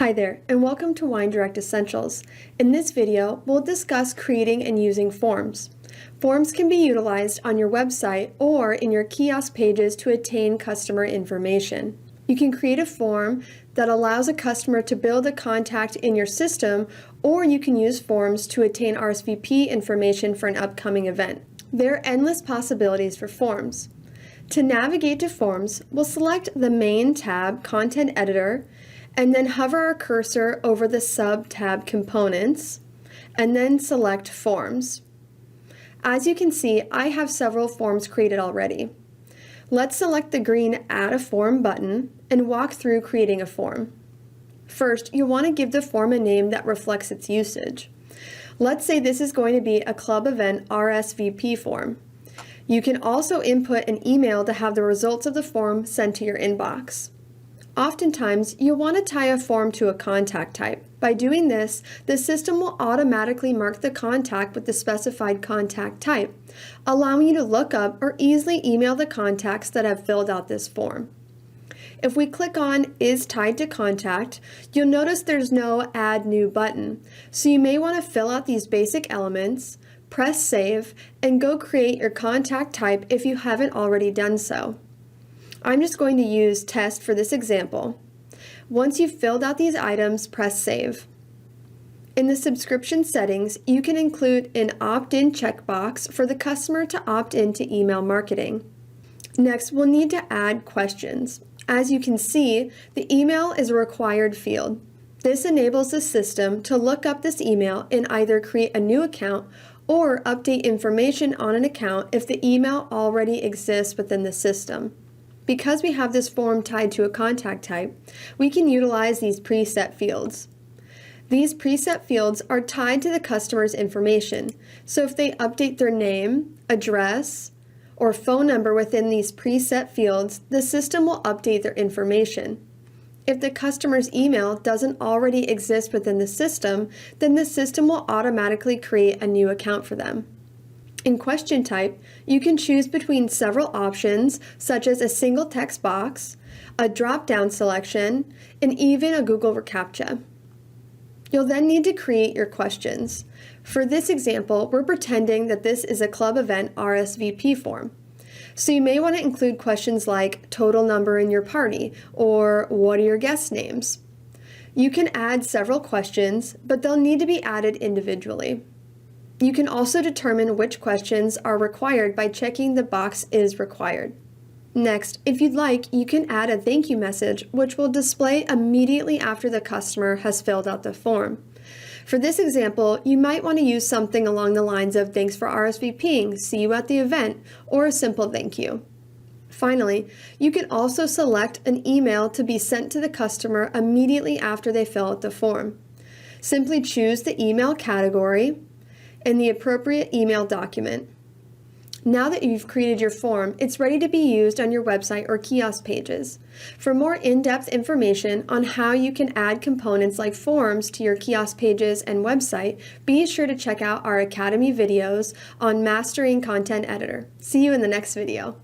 Hi there, and welcome to WineDirect Essentials. In this video, we'll discuss creating and using forms. Forms can be utilized on your website or in your kiosk pages to attain customer information. You can create a form that allows a customer to build a contact in your system, or you can use forms to attain RSVP information for an upcoming event. There are endless possibilities for forms. To navigate to forms, we'll select the main tab, Content Editor, and then hover our cursor over the sub-tab Components, and then select Forms. As you can see, I have several forms created already. Let's select the green Add a Form button and walk through creating a form. First, you'll want to give the form a name that reflects its usage. Let's say this is going to be a club event RSVP form. You can also input an email to have the results of the form sent to your inbox. Oftentimes, you'll want to tie a form to a contact type. By doing this, the system will automatically mark the contact with the specified contact type, allowing you to look up or easily email the contacts that have filled out this form. If we click on Is Tied to Contact, you'll notice there's no Add New button, so you may want to fill out these basic elements, press Save, and go create your contact type if you haven't already done so. I'm just going to use Test for this example. Once you've filled out these items, press Save. In the subscription settings, you can include an opt-in checkbox for the customer to opt into email marketing. Next, we'll need to add questions. As you can see, the email is a required field. This enables the system to look up this email and either create a new account or update information on an account if the email already exists within the system. Because we have this form tied to a contact type, we can utilize these preset fields. These preset fields are tied to the customer's information, so if they update their name, address, or phone number within these preset fields, the system will update their information. If the customer's email doesn't already exist within the system, then the system will automatically create a new account for them. In question type, you can choose between several options, such as a single text box, a drop-down selection, and even a Google CAPTCHA. You'll then need to create your questions. For this example, we're pretending that this is a club event RSVP form. So you may want to include questions like total number in your party, or what are your guest names? You can add several questions, but they'll need to be added individually. You can also determine which questions are required by checking the box Is Required. Next, if you'd like, you can add a thank you message, which will display immediately after the customer has filled out the form. For this example, you might want to use something along the lines of "Thanks for RSVPing, see you at the event," or a simple thank you. Finally, you can also select an email to be sent to the customer immediately after they fill out the form. Simply choose the email category and the appropriate email document. Now that you've created your form, it's ready to be used on your website or kiosk pages. For more in-depth information on how you can add components like forms to your kiosk pages and website, be sure to check out our Academy videos on Mastering Content Editor. See you in the next video.